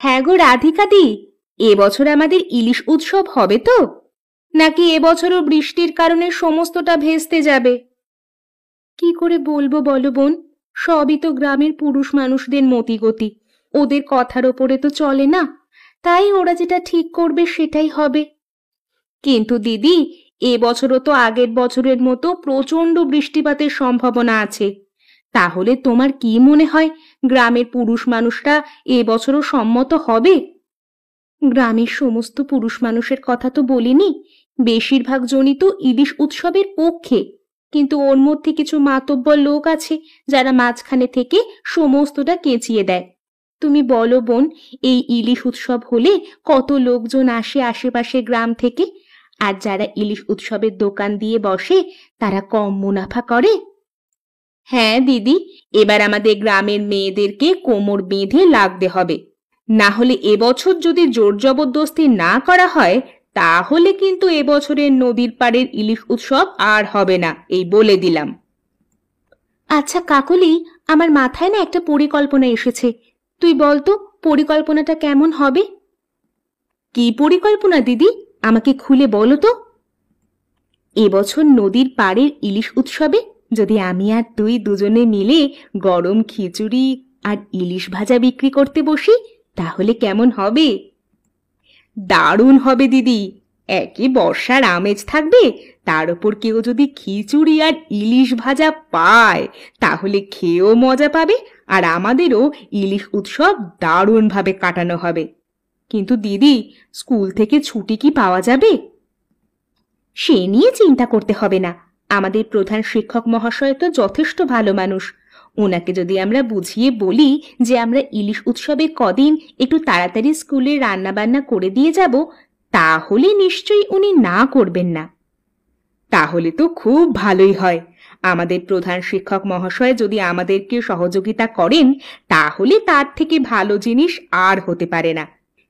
হ্যাঁ গো রাধিকাদি, এবছর আমাদের ইলিশ উৎসব হবে তো, নাকি এবছরও বৃষ্টির কারণে সমস্তটা ভেস্তে যাবে? কি করে বলবো বলো বোন, সবই তো গ্রামের পুরুষ মানুষদের মতিগতি, ওদের কথার ওপরে তো চলে না, তাই ওরা যেটা ঠিক করবে সেটাই হবে। কিন্তু দিদি, এবছরও তো আগের বছরের মতো প্রচণ্ড বৃষ্টিপাতের সম্ভাবনা আছে। তাহলে তোমার কি মনে হয়, গ্রামের পুরুষ মানুষরা এবছরও সম্মত হবে? গ্রামের সমস্ত পুরুষ মানুষের কথা তো বলিনি, বেশিরভাগ জনই তো ইলিশ উৎসবের পক্ষে, কিন্তু ওর মধ্যে কিছু মাতব্বর লোক আছে যারা মাঝখানে থেকে সমস্তটা কেচিয়ে দেয়। তুমি বলো বোন, এই ইলিশ উৎসব হলে কত লোকজন আসে আশেপাশে গ্রাম থেকে, আর যারা ইলিশ উৎসবের দোকান দিয়ে বসে তারা কম মুনাফা করে। হ্যাঁ দিদি, এবার আমাদের গ্রামের মেয়েদেরকে কোমর বেঁধে লাগতে হবে, না হলে এবছর যদি জোর জবরদস্তি না করা হয় তাহলে কিন্তু এবছরের নদীর পাড়ের ইলিশ উৎসব আর হবে না, এই বলে দিলাম। আচ্ছা কাকলি, আমার মাথায় না একটা পরিকল্পনা এসেছে, তুই বল তো পরিকল্পনাটা কেমন হবে? কি পরিকল্পনা দিদি, আমাকে খুলে বলো তো। এবছর নদীর পাড়ের ইলিশ উৎসবে যদি আমি আর তুই দুজনে মিলে গরম খিচুড়ি আর ইলিশ ভাজা বিক্রি করতে বসি, তাহলে কেমন হবে? দারুণ হবে দিদি, একই বর্ষার আমেজ থাকবে, তার উপর কেউ যদি খিচুড়ি আর ইলিশ ভাজা পায় তাহলে খেয়েও মজা পাবে, আর আমাদেরও ইলিশ উৎসব দারুণভাবে কাটানো হবে। কিন্তু দিদি, স্কুল থেকে ছুটি কি পাওয়া যাবে? সে নিয়ে চিন্তা করতে হবে না, আমাদের প্রধান শিক্ষক মহাশয় তো যথেষ্ট ভালো মানুষ, ওনাকে যদি আমরা বুঝিয়ে বলি যে আমরা ইলিশ উৎসবের কদিন একটু তাড়াতাড়ি স্কুলে রান্না বান্না করে দিয়ে যাব, তাহলে নিশ্চয়ই উনি না করবেন না। তাহলে তো খুব ভালোই হয়, আমাদের প্রধান শিক্ষক মহাশয় যদি আমাদেরকে সহযোগিতা করেন তাহলে তার থেকে ভালো জিনিস আর হতে পারে না।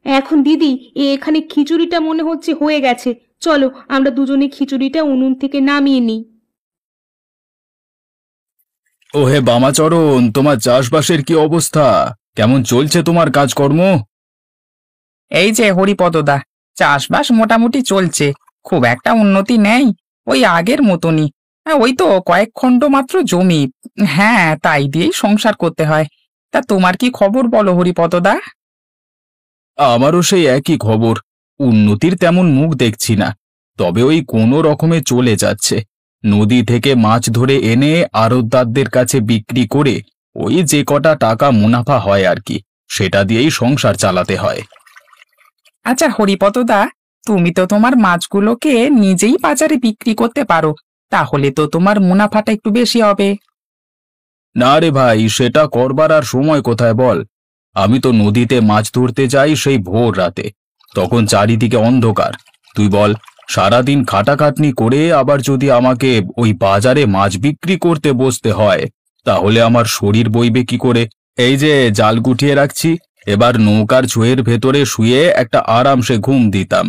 এখন দিদি, এখানে খিচুড়িটা মনে হচ্ছে হয়ে গেছে, চলো আমরা দুজনে খিচুড়িটা উনুন থেকে নামিয়ে নিই। ও হে বামাচরণ, তোমার চাষবাসের কি অবস্থা? কেমন চলছে তোমার কাজকর্ম? এই যে হরিপদদা, চাষবাস মোটামুটি চলছে, খুব একটা উন্নতি নেই, ওই আগের মতনই। ওই তো কয়েক খণ্ড মাত্র জমি, হ্যাঁ তাই দিয়েই সংসার করতে হয়। তা তোমার কি খবর বলো হরিপদদা? আমারও সেই একই খবর, উন্নতির তেমন মুখ দেখছি না, তবে ওই কোনো রকমে চলে যাচ্ছে। নদী থেকে মাছ ধরে এনে আড়তদারদের কাছে বিক্রি করে ওই যে কটা টাকা মুনাফা হয় আর কি, সেটা দিয়েই সংসার চালাতে হয়। আচ্ছা হরিপদদা, তুমি তো তোমার মাছগুলোকে নিজেই বাজারে বিক্রি করতে পারো, তাহলে তো তোমার মুনাফাটা একটু বেশি হবে। না রে ভাই, সেটা করবার আর সময় কোথায় বল? আমি তো নদীতে মাছ ধরতে যাই সেই ভোর রাতে, তখন চারিদিকে অন্ধকার। তুই বল, সারাদিন খাটাখাটনি করে আবার যদি আমাকে ওই বাজারে মাছ বিক্রি করতে বসতে হয় তাহলে আমার শরীর বইবে কি করে? এই যে জাল গুটিয়ে রাখছি, এবার নৌকার ছোঁয়ের ভেতরে শুয়ে একটা আরামসে ঘুম দিতাম।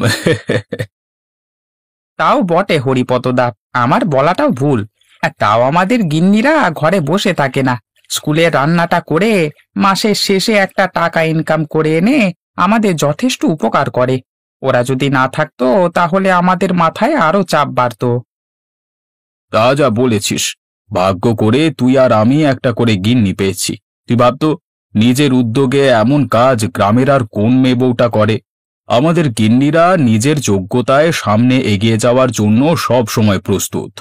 তাও বটে হরিপদদা, আমার বলাটাও ভুল। আর তাও আমাদের গিন্নিরা ঘরে বসে থাকে না, স্কুলে রান্নাটা করে মাসের শেষে একটা টাকা ইনকাম করে এনে আমাদের যথেষ্ট উপকার করে। ওরা যদি না থাকতো তাহলে আমাদের মাথায় আরো চাপ বাড়তো। তা যা বলেছিস, ভাগ্য করে তুই আর আমি একটা করে গিন্নি পেয়েছি। তুই ভাবতো, নিজের উদ্যোগে এমন কাজ গ্রামের আর কোন মেয়ে বউটা করে? আমাদের গিন্নিরা নিজের যোগ্যতায় সামনে এগিয়ে যাওয়ার জন্য সব সময় প্রস্তুত।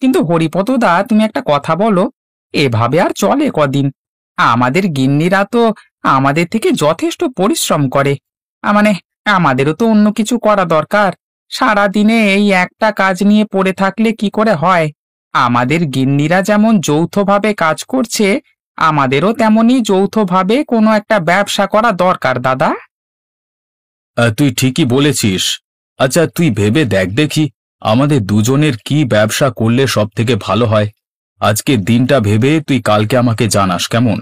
কিন্তু হরিপদদা, তুমি একটা কথা বলো, এভাবে আর চলে কদিন? আমাদের গিন্নিরা তো আমাদের থেকে যথেষ্ট পরিশ্রম করে, মানে আমাদেরও তো অন্য কিছু করা দরকার। সারা দিনে এই একটা কাজ নিয়ে পড়ে থাকলে কি করে হয়? আমাদের গিন্নিরা যেমন যৌথভাবে কাজ করছে, আমাদেরও তেমনি যৌথভাবে কোনো একটা ব্যবসা করা দরকার দাদা। তুই ঠিকই বলেছিস। আচ্ছা তুই ভেবে দেখ দেখি, আমাদের দুজনের কি ব্যবসা করলে সব থেকে ভালো হয়। আজকে দিনটা ভেবে তুই কালকে আমাকে জানাস, কেমন?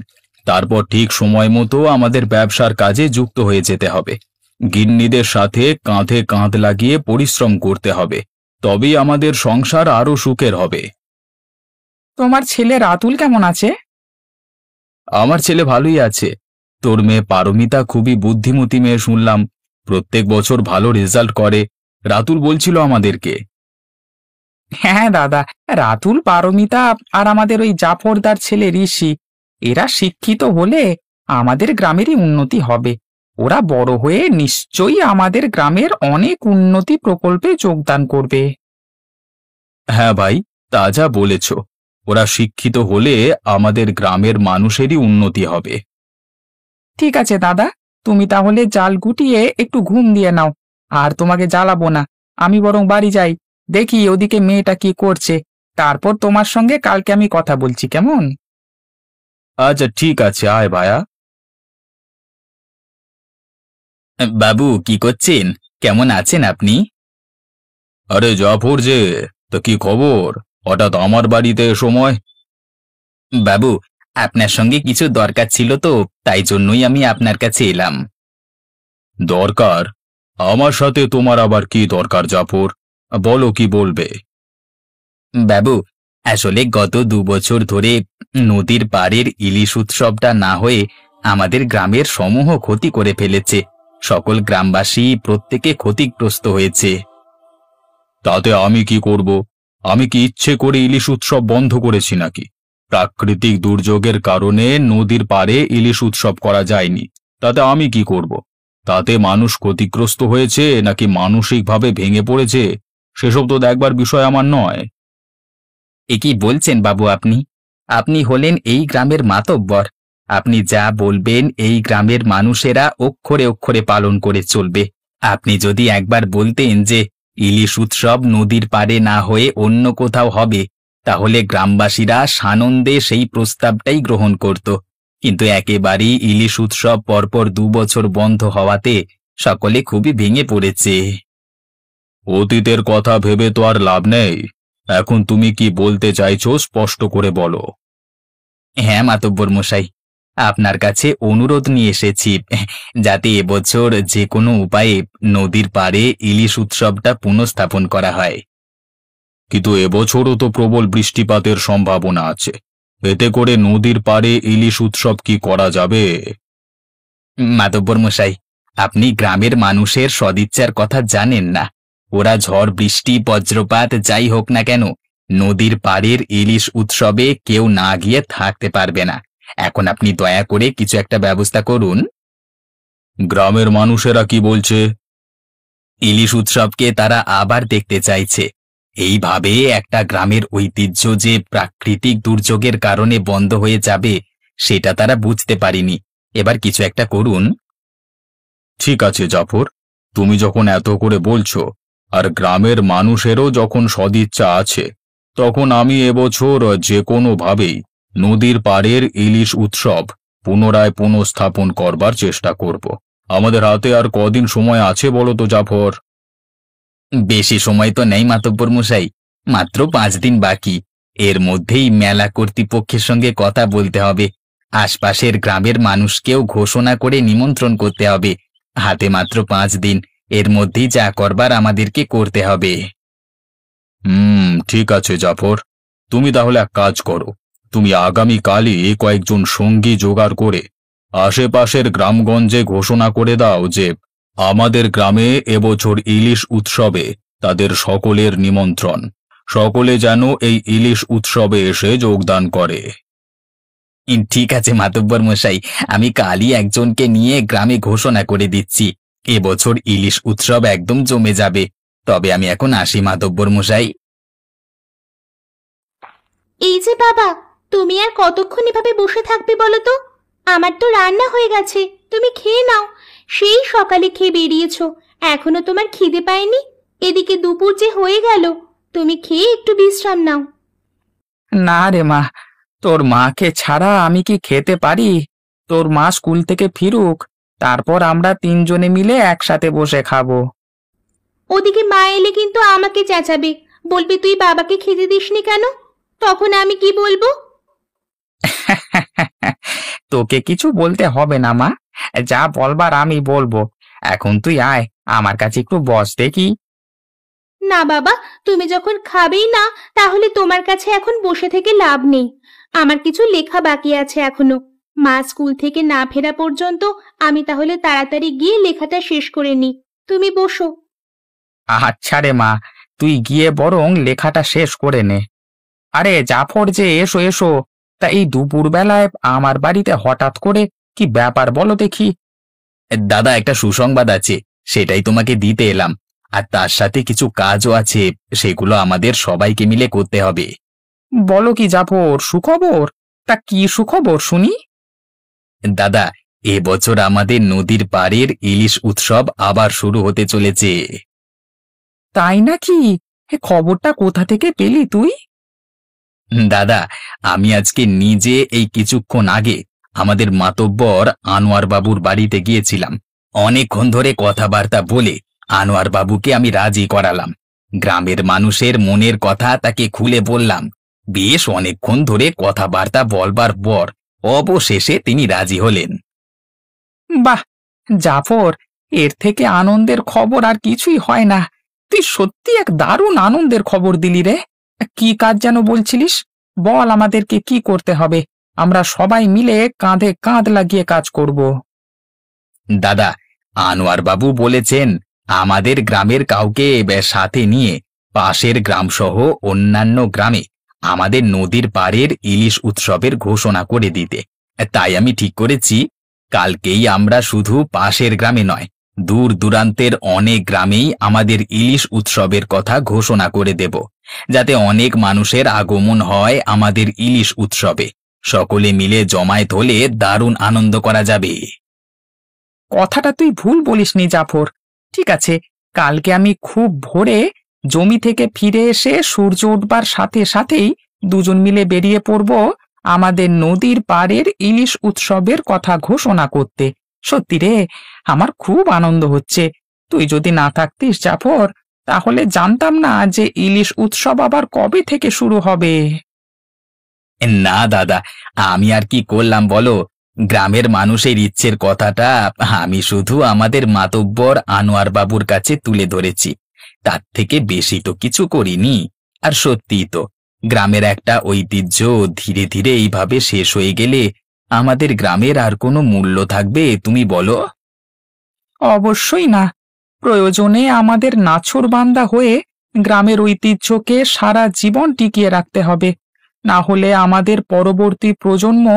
তারপর ঠিক সময় মতো আমাদের ব্যবসার কাজে যুক্ত হয়ে যেতে হবে। গিন্নিদের সাথে কাঁধে কাঁধ লাগিয়ে পরিশ্রম করতে হবে, তবেই আমাদের সংসার আরো সুখের হবে। তোমার ছেলে রাতুল কেমন আছে? আমার ছেলে ভালোই আছে, তোর মেয়ে পারমিতা খুবই বুদ্ধিমতী মেয়ে শুনলাম, প্রত্যেক বছর ভালো রেজাল্ট করে। রাতুল বলছিল আমাদেরকে। হ্যাঁ দাদা, রাতুল, পারমিতা আর আমাদের ওই জাফরদার ছেলে ঋষি, এরা শিক্ষিত হলে আমাদের গ্রামেরই উন্নতি হবে। ওরা বড় হয়ে নিশ্চয়ই আমাদের গ্রামের অনেক উন্নতি প্রকল্পে যোগদান করবে। হ্যাঁ ভাই, তা যা বলেছ, ওরা শিক্ষিত হলে আমাদের গ্রামের মানুষেরই উন্নতি হবে। ঠিক আছে দাদা, তুমি তাহলে জাল গুটিয়ে একটু ঘুম দিয়ে নাও, আর তোমাকে জ্বালাবো না। আমি বরং বাড়ি যাই, দেখি ওদিকে মেয়েটা কি করছে, তারপর তোমার সঙ্গে কালকে আমি কথা বলছি, কেমন? আচ্ছা ঠিক আছে, আয় ভায়া। বাবু, কি করছেন? কেমন আছেন আপনি? আরে জাফর যে, তো কি খবর? হঠাৎ আমার বাড়িতে এ সময়? বাবু, আপনার সঙ্গে কিছু দরকার ছিল তো, তাই জন্যই আমি আপনার কাছে এলাম। দরকার? আমার সাথে তোমার আবার কি দরকার জাফর? বলো, কি বলবে? বাবু, আসলে গত 2 বছর ধরে নদীর পাড়ের ইলিশ উৎসবটা না হয়ে আমাদের গ্রামের সমূহ ক্ষতি করে ফেলেছে। সকল গ্রামবাসী প্রত্যেকে ক্ষতিগ্রস্ত হয়েছে। তাতে আমি কি করব? আমি কি ইচ্ছে করে ইলিশ উৎসব বন্ধ করেছি নাকি? প্রাকৃতিক দুর্যোগের কারণে নদীর পাড়ে ইলিশ উৎসব করা যায়নি, তাতে আমি কি করব? তাতে মানুষ ক্ষতিগ্রস্ত হয়েছে নাকি মানসিকভাবে ভেঙে পড়েছে, সেসব তো দেখবার বিষয় আমার নয়। এ কি বলছেন বাবু আপনি? আপনি হলেন এই গ্রামের মাতব্বর। আপনি যা বলবেন এই গ্রামের মানুষেরা অক্ষরে অক্ষরে পালন করে চলবে। আপনি যদি একবার বলতেন যে ইলিশ উৎসব নদীর পাড়ে না হয়ে অন্য কোথাও হবে, তাহলে গ্রামবাসীরা সানন্দে সেই প্রস্তাবটাই গ্রহণ করত। কিন্তু একেবারেই ইলিশ উৎসব পরপর 2 বছর বন্ধ হওয়াতে সকলে খুবই ভেঙে পড়েছে। অতীতের কথা ভেবে তো আর লাভ নেই। এখন তুমি কি বলতে চাইছো স্পষ্ট করে বলো। হ্যাঁ মাতব্বর মশাই, আপনার কাছে অনুরোধ নিয়ে এসেছি, যাতে এবছর যে কোনো উপায়ে নদীর পাড়ে ইলিশ উৎসবটা পুনঃস্থাপন করা হয়। কিন্তু এবছরও তো প্রবল বৃষ্টিপাতের সম্ভাবনা আছে, এতে করে নদীর পাড়ে ইলিশ উৎসব কি করা যাবে? মাতব্বর মশাই, আপনি গ্রামের মানুষের সদিচ্ছার কথা জানেন না। ওরা ঝড় বৃষ্টি বজ্রপাত যাই হোক না কেন, নদীর পাড়ের ইলিশ উৎসবে কেউ না গিয়ে থাকতে পারবে না। এখন আপনি দয়া করে কিছু একটা ব্যবস্থা করুন। গ্রামের মানুষেরা কি বলছে? ইলিশ উৎসবকে তারা আবার দেখতে চাইছে। এইভাবে একটা গ্রামের ঐতিহ্য যে প্রাকৃতিক দুর্যোগের কারণে বন্ধ হয়ে যাবে, সেটা তারা বুঝতে পারেনি। এবার কিছু একটা করুন। ঠিক আছে জাফর, তুমি যখন এত করে বলছো, আর গ্রামের মানুষেরও যখন সদিচ্ছা আছে, তখন আমি এবছর যে কোনোভাবেই নদীর পাড়ের ইলিশ উৎসব পুনরায় পুনঃস্থাপন করবার চেষ্টা করব। আমাদের হাতে আর কদিন সময় আছে বলো তো জাফর? বেশি সময় তো নেই মাতব্বর মশাই, মাত্র 5 দিন বাকি। এর মধ্যেই মেলা কর্তৃপক্ষের সঙ্গে কথা বলতে হবে, আশপাশের গ্রামের মানুষকেও ঘোষণা করে নিমন্ত্রণ করতে হবে। হাতে মাত্র 5 দিন, এর মধ্যেই যা করবার আমাদেরকে করতে হবে। ঠিক আছে জাফর, তুমি তাহলে এক কাজ করো, তুমি আগামীকালই কয়েকজন সঙ্গী জোগাড় করে আশেপাশের গ্রামগঞ্জে ঘোষণা করে দাও যে আমাদের গ্রামে এবছর ইলিশ উৎসবে তাদের সকলের নিমন্ত্রণ। সকলে যেন এই ইলিশ উৎসবে এসে যোগদান করে। ঠিক আছে মাতব্বর মশাই, আমি কালই একজনকে নিয়ে গ্রামে ঘোষণা করে দিচ্ছি। এবছর ইলিশ উৎসব একদম জমে যাবে। তবে আমি এখন আসি মাতব্বর মশাই। এই যে বাবা, তুমি আর কতক্ষণ এভাবে বসে থাকবে বলো তো? আমার তো রান্না হয়ে গেছে, তুমি খেয়ে নাও। সেই সকালে খেয়ে বেরিয়েছো, এখনো তোমার খিদে পায়নি? এদিকে দুপুর যে হয়ে গেল, তুমি খেয়ে একটু বিশ্রাম নাও। না রে মা, তোর মাকে ছাড়া আমি কি খেতে পারি? তোর মা স্কুল থেকে ফিরুক, তারপর আমরা 3 জনে মিলে একসাথে বসে খাবো। ওদিকে মা এলে কিন্তু আমাকে চেঁচাবে, বলবে তুই বাবাকে খেতে দিসনি কেন? তখন আমি কি বলবো? তোকে কিছু বলতে হবে না মা, যা বলবার আমি বলবো। এখন তুই আয়, আমার কাছে একটু বস দেখি। না বাবা, তুমি যখন খাবেই না, তাহলে তোমার কাছে এখন বসে থেকে লাভ নেই। আমার কিছু লেখা বাকি আছে এখনো, মা স্কুল থেকে না ফেরা পর্যন্ত আমি তাহলে তাড়াতাড়ি গিয়ে লেখাটা শেষ করে নিই। তুমি বসো। আচ্ছা রে মা, তুই গিয়ে বরং লেখাটা শেষ করে নে। আরে জাফর যে, এসো এসো। তা এই দুপুরবেলায় আমার বাড়িতে হঠাৎ করে কি ব্যাপার বলো দেখি? দাদা, একটা সুসংবাদ আছে, সেটাই তোমাকে দিতে এলাম। আর তার সাথে কিছু কাজও আছে, সেগুলো আমাদের সবাইকে মিলে করতে হবে। বলো কি জাফর, সুখবর? তা কি সুখবর শুনি? দাদা, এবছর আমাদের নদীর পাড়ের ইলিশ উৎসব আবার শুরু হতে চলেছে। তাই নাকি? এ খবরটা কোথা থেকে পেলি তুই? দাদা, আমি আজকে নিজে এই কিছুক্ষণ আগে আমাদের মাতব্বর আনোয়ার বাবুর বাড়িতে গিয়েছিলাম। অনেকক্ষণ ধরে কথাবার্তা বলে আনোয়ার বাবুকে আমি রাজি করালাম। গ্রামের মানুষের মনের কথা তাকে খুলে বললাম। বেশ অনেকক্ষণ ধরে কথাবার্তা বলবার পর অবশেষে তিনি রাজি হলেন। বাহ জাফর, এর থেকে আনন্দের খবর আর কিছুই হয় না। তুই সত্যি এক দারুণ আনন্দের খবর দিলি রে। কি কাজ যেন বলছিলিস? বল আমাদেরকে কি করতে হবে, আমরা সবাই মিলে কাঁধে কাঁধ লাগিয়ে কাজ করব। দাদা, আনোয়ার বাবু বলেছেন আমাদের গ্রামের কাউকে সাথে নিয়ে পাশের গ্রামসহ অন্যান্য গ্রামে আমাদের নদীর পাড়ের ইলিশ উৎসবের ঘোষণা করে দিতে। তাই আমি ঠিক করেছি, কালকেই আমরা শুধু পাশের গ্রামে নয়, দূর দূরান্তের অনেক গ্রামেই আমাদের ইলিশ উৎসবের কথা ঘোষণা করে দেব, যাতে অনেক মানুষের আগমন হয় আমাদের ইলিশ উৎসবে। সকলে মিলে জমায়েত হলে দারুণ আনন্দ করা যাবে। কথাটা তুই ভুল বলিসনি জাফর। ঠিক আছে, কালকে আমি খুব ভোরে জমি থেকে ফিরে এসে সূর্য উঠবার সাথে সাথেই দুজন মিলে বেরিয়ে পড়ব আমাদের নদীর পাড়ের ইলিশ উৎসবের কথা ঘোষণা করতে। সত্যি রে, আমার খুব আনন্দ হচ্ছে। তুই যদি না থাকতিস জাফর, তাহলে জানতাম না যে ইলিশ উৎসব আবার কবে থেকে শুরু হবে। না দাদা, আমি আর কি করলাম বলো? গ্রামের মানুষের ইচ্ছের কথাটা আমি শুধু আমাদের মাতব্বর আনোয়ার বাবুর কাছে তুলে ধরেছি, তার থেকে বেশি তো কিছু করিনি। আর সত্যিই তো, গ্রামের একটা ঐতিহ্য ধীরে ধীরে এইভাবে শেষ হয়ে গেলে আমাদের গ্রামের আর কোনো মূল্য থাকবে তুমি বলো? অবশ্যই না। প্রয়োজনে আমাদের নাছোড়বান্দা হয়ে গ্রামের ঐতিহ্যকে সারা জীবন টিকিয়ে রাখতে হবে। না হলে আমাদের পরবর্তী প্রজন্ম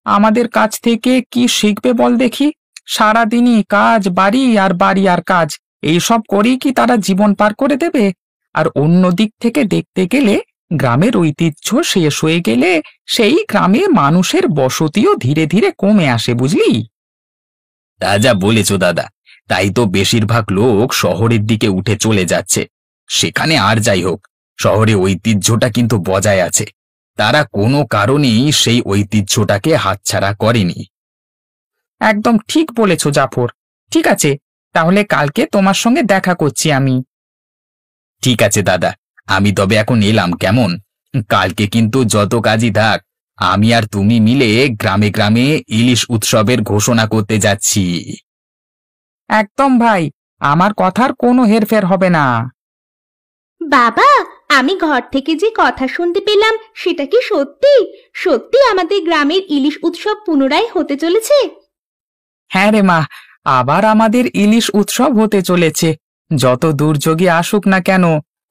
আমাদের কাছ থেকে কি শিখবে বল দেখি? সারাদিনই কাজ, বাড়ি আর বাড়ি আর কাজ, এইসব করেই কি তারা জীবন পার করে দেবে? আর অন্য দিক থেকে দেখতে গেলে গ্রামের ঐতিহ্য শেষ হয়ে গেলে সেই গ্রামে মানুষের বসতিও ধীরে ধীরে কমে আসে, বুঝলি? তা যা বলেছ দাদা, তাই তো বেশিরভাগ লোক শহরের দিকে উঠে চলে যাচ্ছে। সেখানে আর যাই হোক, শহরে ঐতিহ্যটা কিন্তু বজায় আছে। তারা কোনো কারণেই সেই ঐতিহ্যটাকে হাতছাড়া করেনি। একদম ঠিক বলেছ জাফর। ঠিক আছে, তাহলে কালকে তোমার সঙ্গে দেখা করছি আমি। ঠিক আছে দাদা, আমি তবে এখন এলাম কেমন? কালকে কিন্তু যত কাজই থাক, আমি আর তুমি মিলে গ্রামে গ্রামে ইলিশ উৎসবের ঘোষণা করতে যাচ্ছি। একদম ভাই, আমার কথার কোনো হেরফের হবে না। বাবা, আমি ঘর থেকে যে কথা শুনতে পেলাম সেটা কি সত্যি? সত্যি আমাদের গ্রামের ইলিশ উৎসব পুনরায় হতে চলেছে? হ্যাঁ রে মা, আবার আমাদের ইলিশ উৎসব হতে চলেছে। যত দুর্যোগই আসুক না কেন,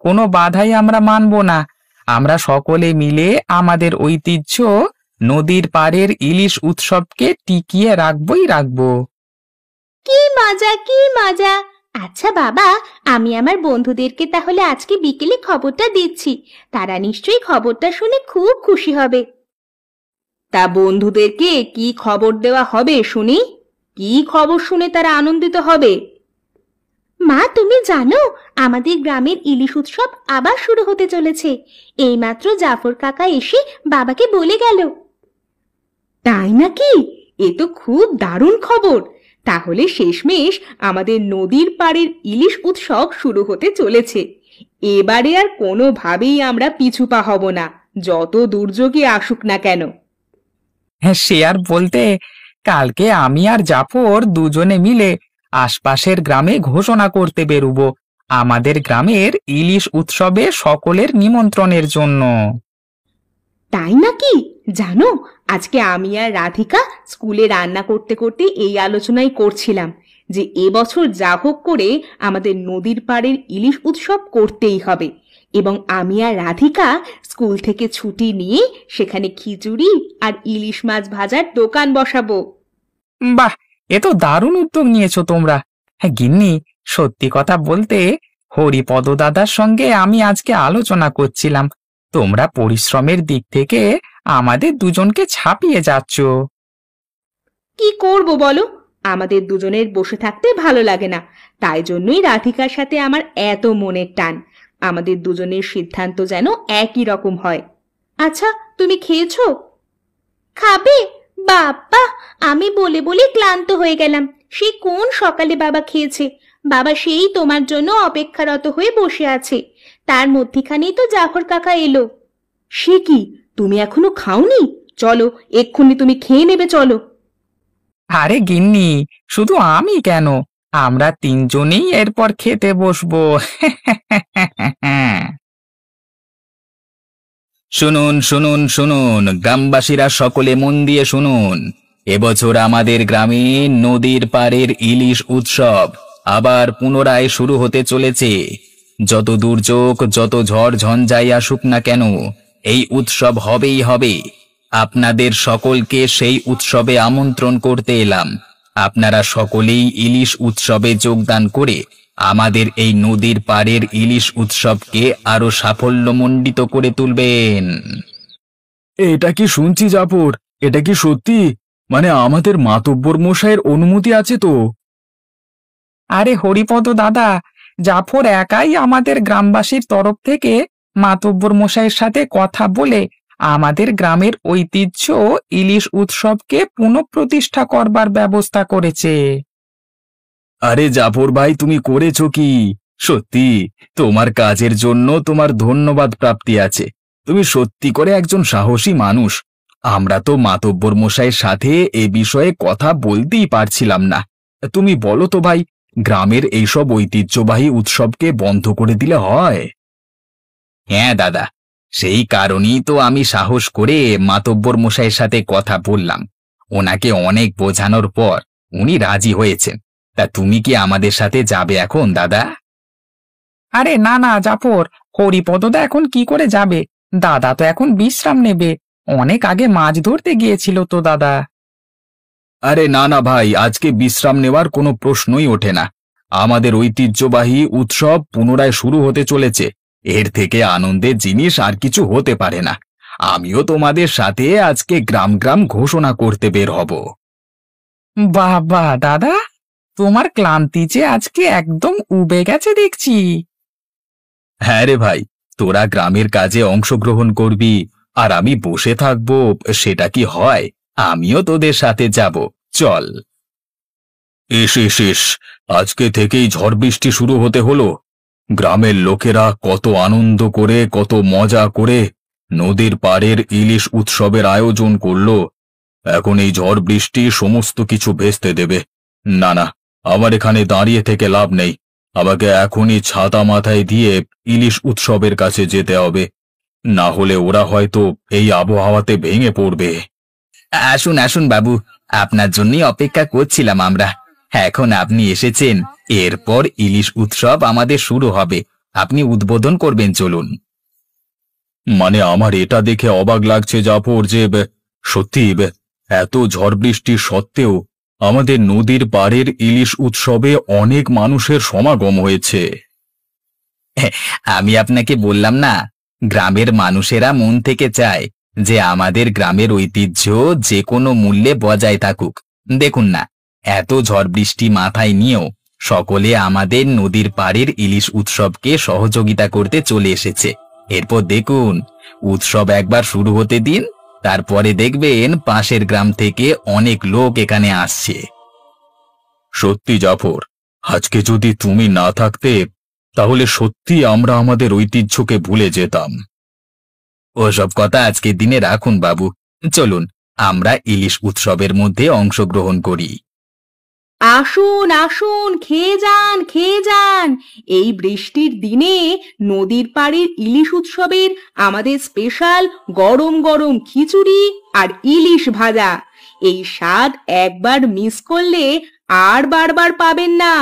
কোনো বাধাই আমরা মানব না। আমরা সকলে মিলে আমাদের ঐতিহ্য নদীর পাড়ের ইলিশ উৎসবকে টিকিয়ে রাখবই রাখবো। কি মজা, কি মজা! আচ্ছা বাবা, আমি আমার বন্ধুদেরকে তাহলে আজকে বিকেলে খবরটা দিচ্ছি। তারা নিশ্চয়ই খবরটা শুনে খুব খুশি হবে। তা বন্ধুদেরকে কি খবর দেওয়া হবে শুনি? কি খবর শুনে তারা আনন্দিত হবে? মা, তুমি জানো আমাদের গ্রামের ইলিশ উৎসব আবার শুরু হতে চলেছে। এইমাত্র জাফর কাকা এসে বাবাকে বলে গেল। তাই নাকি? এ তো খুব দারুণ খবর। তাহলে শেষমেশ আমাদের নদীর পাড়ের ইলিশ উৎসব শুরু হতে চলেছে। এবারে আর কোনোভাবেই আমরা পিছু পা হব না, যত দুর্যোগই আসুক না কেন। হ্যাঁ, সে আর বলতে, কালকে আমি আর জাফর দুজনে মিলে আশপাশের গ্রামে ঘোষণা করতে বেরুবো আমাদের গ্রামের ইলিশ উৎসবে সকলের নিমন্ত্রণের জন্য। তাই নাকি? জানো, আজকে আমি আর রাধিকা স্কুলে রান্না করতে করতে এই আলোচনাই করছিলাম যে এবছর যা হোক করে আমাদের নদীর পাড়ের ইলিশ উৎসব করতেই হবে, এবং আমি আর রাধিকা স্কুল থেকে ছুটি নিয়ে সেখানে খিচুড়ি আর ইলিশ মাছ ভাজার দোকান বসাবো। বাহ, এ তো দারুণ উদ্যোগ নিয়েছো তোমরা। হ্যাঁ গিন্নি, সত্যি কথা বলতে হরিপদ দাদার সঙ্গে আমি আজকে আলোচনা করছিলাম, তোমরা পরিশ্রমের দিক থেকে আমাদের দুজনকে ছাপিয়ে যাচ্ছ। কি করব বলো, আমাদের দুজনের বসে থাকতে ভালো লাগে না, তাই জন্যই রাধিকার সাথে আমার এত মনের টান। আমাদের দুজনের সিদ্ধান্ত যেন একই রকম হয়। আচ্ছা, তুমি খেয়েছো? খাবে? বাবা, আমি বলে বলে ক্লান্ত হয়ে গেলাম। সে কোন সকালে বাবা খেয়েছে। বাবা সেই তোমার জন্য অপেক্ষারত হয়ে বসে আছে। তার মধ্যিখানেই তো জাফর কাকা এলো। সে কি, তুমি এখনো খাওনি? চলো, এক্ষুনি তুমি খেয়ে নেবে, চলো। আরে গিন্নি, শুধু আমি কেন, আমরা তিনজনেই এরপর খেতে বসবো। শুনুন শুনুন শুনুন, গ্রামবাসীরা সকলে মন দিয়ে শুনুন। এবছর আমাদের গ্রামে নদীর পাড়ের ইলিশ উৎসব আবার পুনরায় শুরু হতে চলেছে। যত দুর্যোগ, যত ঝড় ঝঞ্ঝাই আসুক না কেন, এই উৎসব হবেই হবে। আপনাদের সকলকে সেই উৎসবে আমন্ত্রণ করতে এলাম। আপনারা সকলেই ইলিশ উৎসবে যোগদান করে আমাদের এই নদীর পাড়ের ইলিশ উৎসবকে আরো সাফল্যমণ্ডিত করে তুলবেন। এটা কি শুনছি জাফর? এটা কি সত্যি? মানে আমাদের মাতব্বর মশাইয়ের অনুমতি আছে তো? আরে হরিপদ দাদা, জাফর একাই আমাদের গ্রামবাসীর তরফ থেকে মাতব্বর মশাইয়ের সাথে কথা বলে আমাদের গ্রামের ঐতিহ্য ইলিশ উৎসবকে পুনঃপ্রতিষ্ঠা করবার ব্যবস্থা করেছে। আরে জাফর ভাই, তুমি করেছো কি? সত্যি তোমার কাজের জন্য তোমার ধন্যবাদ প্রাপ্তি আছে। তুমি সত্যি করে একজন সাহসী মানুষ। আমরা তো মাতব্বর মশাইয়ের সাথে এ বিষয়ে কথা বলতেই পারছিলাম না। তুমি বলো তো ভাই, গ্রামের এইসব ঐতিহ্যবাহী উৎসবকে বন্ধ করে দিলে হয়? হ্যাঁ দাদা, সেই কারণেই তো আমি সাহস করে মাতব্বর মশাইয়ের সাথে কথা বললাম। ওনাকে অনেক বোঝানোর পর উনি রাজি হয়েছেন। তা তুমি কি আমাদের সাথে যাবে এখন দাদা? আরে না না জাফর, হরিপদদা এখন কি করে যাবে? দাদা তো এখন বিশ্রাম নেবে, অনেক আগে মাছ ধরতে গিয়েছিল তো দাদা। আরে না না ভাই, আজকে বিশ্রাম নেওয়ার কোনো প্রশ্নই ওঠে না। আমাদের ঐতিহ্যবাহী উৎসব পুনরায় শুরু হতে চলেছে। এর থেকে আনন্দের জিনিস আর কিছু হতে পারে না। আমিও তোমাদের সাথে আজকে গ্রাম গ্রাম ঘোষণা করতে বের হব। বাবা দাদা, তোমার ক্লান্তি যে আজকে একদম উবে গেছে দেখছি। হ্যাঁ রে ভাই, তোরা গ্রামের কাজে অংশগ্রহণ করবি আর আমি বসে থাকবো, সেটা কি হয়? আমিও তোদের সাথে যাব, চল। এস, আজকে থেকেই ঝড় বৃষ্টি শুরু হতে হলো। গ্রামের লোকেরা কত আনন্দ করে, কত মজা করে নদীর পাড়ের ইলিশ উৎসবের আয়োজন করলো। এখন এই ঝড় বৃষ্টি সমস্ত কিছু ভেস্তে দেবে। না না, আমার এখানে দাঁড়িয়ে থেকে লাভ নেই। আমাকে এখনই ছাতা মাথায় দিয়ে ইলিশ উৎসবের কাছে যেতে হবে, না হলে ওরা হয়তো এই আবহাওয়াতে ভেঙে পড়বে। আসুন আসুন বাবু, আপনার জন্যই অপেক্ষা করছিলাম আমরা। এখন আপনি এসেছেন, এরপর ইলিশ উৎসব আমাদের শুরু হবে। আপনি উদ্বোধন করবেন, চলুন। মানে আমার এটা দেখে অবাক লাগছে জাফর যে সত্যি এত ঝড় বৃষ্টি সত্ত্বেও আমাদের নদীর পাড়ের ইলিশ উৎসবে অনেক মানুষের সমাগম হয়েছে। আমি আপনাকে বললাম না, গ্রামের মানুষেরা মন থেকে চায় যে আমাদের গ্রামের ঐতিহ্য যে কোনো মূল্যে বজায় থাকুক। দেখুন না, এত ঝড় বৃষ্টি মাথায় নিয়েও সকলে আমাদের নদীর পাড়ের ইলিশ উৎসবকে সহযোগিতা করতে চলে এসেছে। এরপর দেখুন, উৎসব একবার শুরু হতে দিন, তারপরে দেখবেন পাশের গ্রাম থেকে অনেক লোক এখানে আসছে। সত্যি জাফর, আজকে যদি তুমি না থাকতে তাহলে সত্যি আমরা আমাদের ঐতিহ্যকে ভুলে যেতাম। ওসব কথা আজকের দিনে রাখুন বাবু, চলুন আমরা ইলিশ উৎসবের মধ্যে অংশগ্রহণ করি। আসুন আসুন, খেয়ে যান খেয়ে যান। এই বৃষ্টির দিনে নদীর পাড়ের ইলিশ উৎসবের আমাদের স্পেশাল গরম গরম খিচুড়ি আর ইলিশ ভাজা। এই স্বাদ একবার মিস করলে আর বারবার পাবেন না।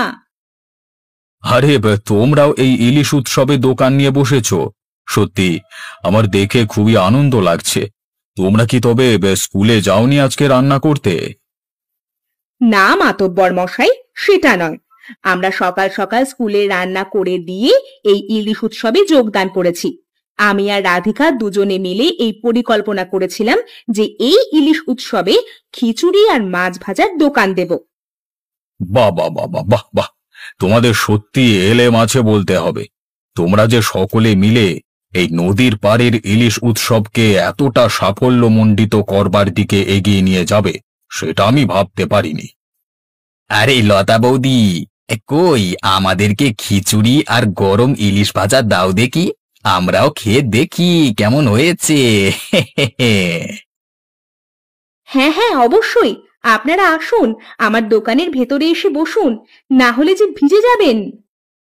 আরে তোমরাও এই ইলিশ উৎসবে দোকান নিয়ে বসেছো, সত্যি আমার দেখে খুবই আনন্দ লাগছে। তোমরা কি তবে স্কুলে যাওনি আজকে রান্না করতে? না মাতব্বর মশাই, সেটা নয়। আমরা সকাল সকাল স্কুলে রান্না করে দিয়ে এই ইলিশ উৎসবে যোগদান করেছি। আমি আর রাধিকা দুজনে মিলে এই পরিকল্পনা করেছিলাম যে এই ইলিশ উৎসবে খিচুড়ি আর মাছ ভাজার দোকান দেব। বাহ বাহ বাহ বাহ বাহ বাহ, তোমাদের সত্যি এলেম আছে বলতে হবে। তোমরা যে সকলে মিলে এই নদীর পাড়ের ইলিশ উৎসবকে এতটা সাফল্যমণ্ডিত করবার দিকে এগিয়ে নিয়ে যাবে, সেটা আমি ভাবতে পারিনি। আরে লতা বৌদি, কই আমাদেরকে খিচুড়ি আর গরম ইলিশ ভাজা দাও দেখি, আমরাও খেয়ে দেখি কেমন হয়েছে। হ্যাঁ হ্যাঁ, অবশ্যই। আপনারা আসুন, আমার দোকানের ভেতরে এসে বসুন, না হলে যে ভিজে যাবেন।